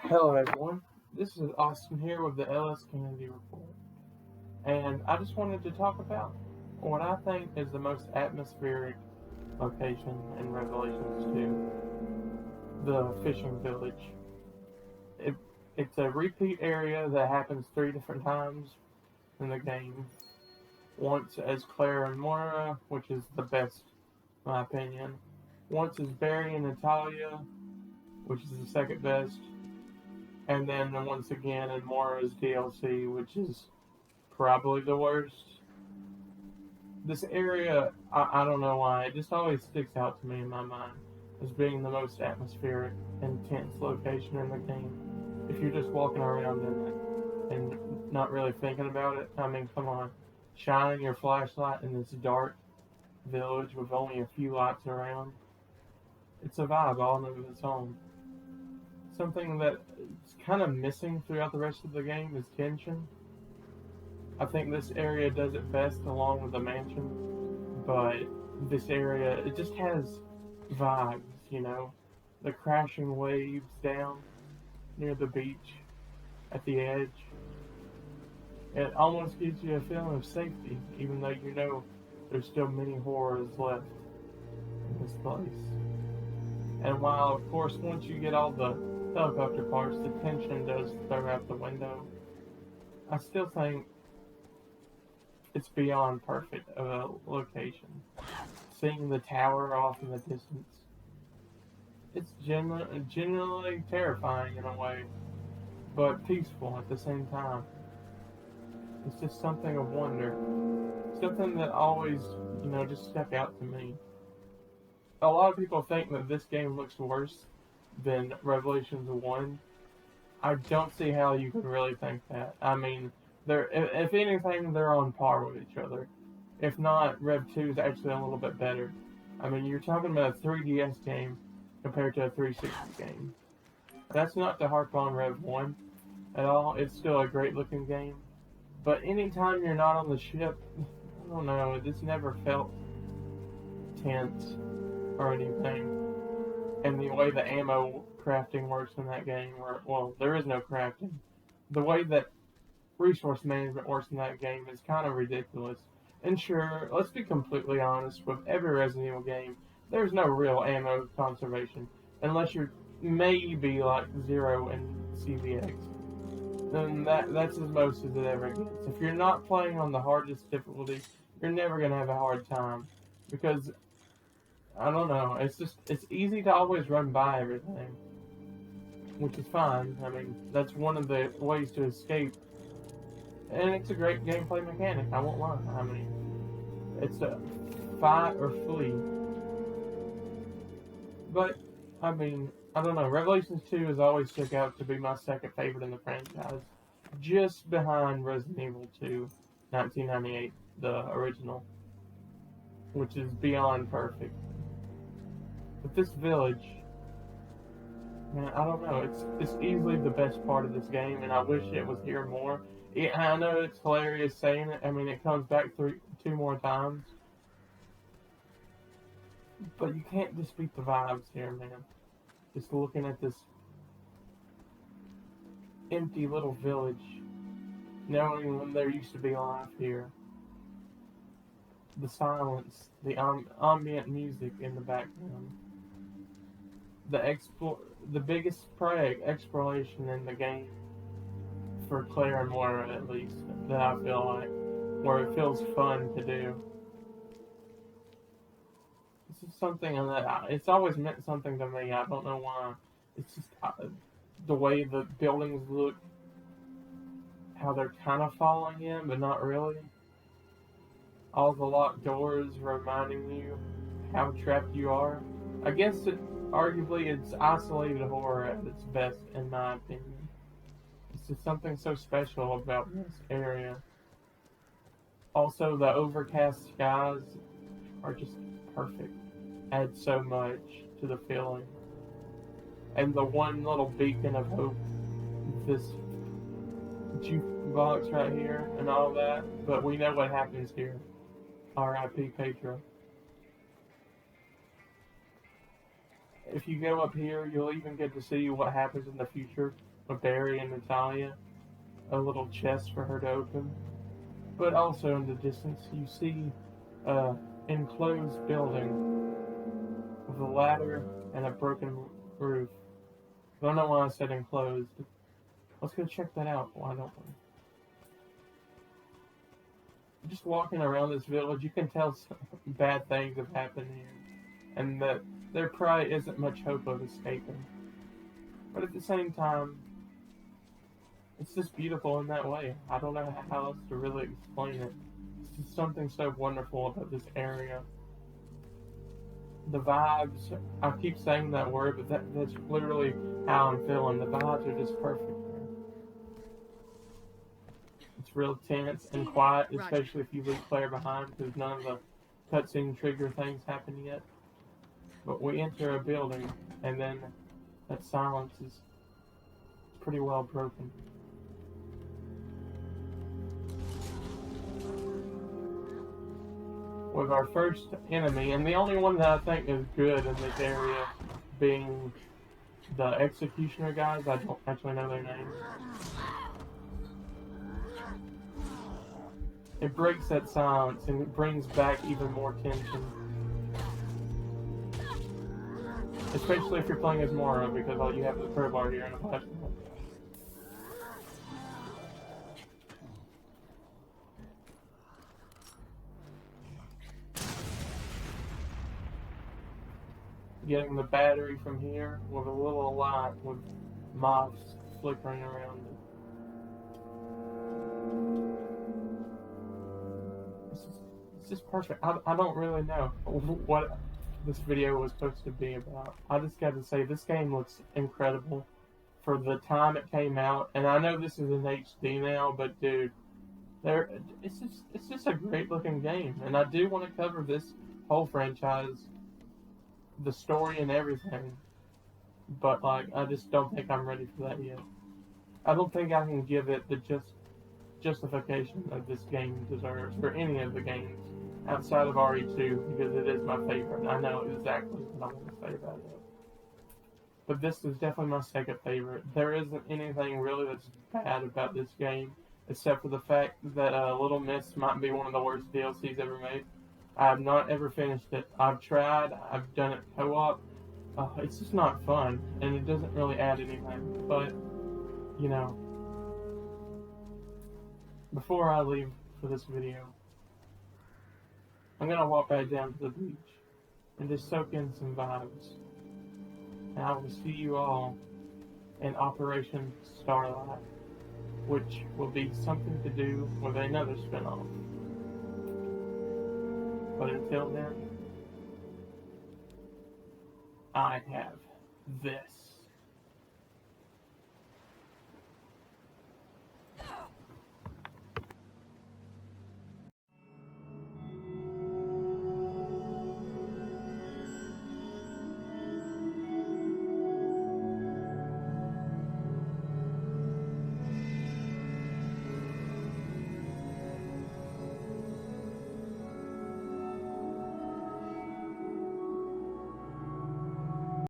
Hello, everyone. This is Austin here with the LS Kennedy Report, and I just wanted to talk about what I think is the most atmospheric location in Revelations 2, the fishing village. It, it's a repeat area that happens three different times in the game. Once as Claire and Moira, which is the best, in my opinion. Once as Barry and Natalia, which is the second best. And then once again in Moira's DLC, which is probably the worst. This area, I don't know why, it just always sticks out to me in my mind as being the most atmospheric, intense location in the game. If you're just walking around in it and not really thinking about it, I mean, come on. Shining your flashlight in this dark village with only a few lights around, it's a vibe all of its own. Something that is kind of missing throughout the rest of the game is tension. I think this area does it best along with the mansion, but this area, it just has vibes, you know? The crashing waves down near the beach at the edge. It almost gives you a feeling of safety, even though you know there's still many horrors left in this place. And while, of course, once you get all the helicopter parts, the tension does throw out the window, I still think it's beyond perfect of a location. Seeing the tower off in the distance, it's genuinely terrifying in a way, but peaceful at the same time. It's just something of wonder, something that always, just stuck out to me. A lot of people think that this game looks worse than Revelations 1. I don't see how you could really think that. I mean, if anything, they're on par with each other. If not, Rev 2 is actually a little bit better. I mean, you're talking about a 3DS game compared to a 360 game. That's not to harp on Rev 1 at all. It's still a great looking game. But anytime you're not on the ship, I don't know, it just never felt tense or anything. And the way the ammo crafting works in that game, or, well, there is no crafting. The way that resource management works in that game is kind of ridiculous. And sure, let's be completely honest, with every Resident Evil game, there's no real ammo conservation. Unless you're maybe like Zero and CVX. Then that's as most as it ever gets. If you're not playing on the hardest difficulty, you're never gonna have a hard time. Because I don't know, it's easy to always run by everything. Which is fine. I mean, that's one of the ways to escape, and it's a great gameplay mechanic. I won't lie. I mean, it's a fight or flee. But I mean, I don't know. Revelations 2 has always stuck out to be my second favorite in the franchise, just behind Resident Evil 2, 1998, the original, which is beyond perfect. But this village, man, I don't know. It's easily the best part of this game, and I wish it was here more. Yeah, I know it's hilarious saying it. I mean, it comes back two more times, but you can't dispute the vibes here, man. Just looking at this empty little village, knowing when there used to be life here, the silence, the ambient music in the background, the biggest exploration in the game for Claire and Moira, at least, that I feel like, where it feels fun to do. This is something that it's always meant something to me. I don't know why. It's just the way the buildings look, how they're kind of falling in, but not really. All the locked doors reminding you how trapped you are. I guess arguably it's isolated horror at its best, in my opinion. It's just something so special about this area. Also, the overcast skies are just perfect. Add so much to the feeling. And the one little beacon of hope, this jukebox right here, and all that. But we know what happens here. R.I.P. Pedro. if you go up here, you'll even get to see what happens in the future with Barry and Natalia. A little chest for her to open. But also in the distance, you see an enclosed building with a ladder and a broken roof. I don't know why I said enclosed. Let's go check that out. Why don't we? Just walking around this village, you can tell some bad things have happened here, and that there probably isn't much hope of escaping. But at the same time, it's just beautiful in that way. I don't know how else to really explain it. It's just something so wonderful about this area. The vibes, I keep saying that word, but that's literally how I'm feeling. The vibes are just perfect here. It's real tense and quiet, especially if you leave player behind, because none of the cutscene trigger things happen yet. But we enter a building, and then that silence is pretty well broken. With our first enemy, and the only one that I think is good in this area being the executioner guys. I don't actually know their names. It breaks that silence and it brings back even more tension. Especially if you're playing as Mara, because all you have is a crowbar here and a flashlight. Getting the battery from here with a little light with moths flickering around it. It's just perfect. I don't really know what this video was supposed to be about. I just got to say, this game looks incredible for the time it came out. And I know this is in HD now, but dude, it's just a great looking game. And I do want to cover this whole franchise, the story and everything. But like, I just don't think I'm ready for that yet. I don't think I can give it the justification that this game deserves, or any of the games outside of RE2, because it is my favorite. I know exactly what I'm going to say about it. But this is definitely my second favorite. There isn't anything really that's bad about this game, except for the fact that Little Miss might be one of the worst DLCs ever made. I have not ever finished it. I've tried, I've done it co-op. It's just not fun, and it doesn't really add anything. But, you know, before I leave for this video, I'm going to walk back down to the beach and just soak in some vibes. And I will see you all in Operation Starlight, which will be something to do with another spinoff. But until then, I have this.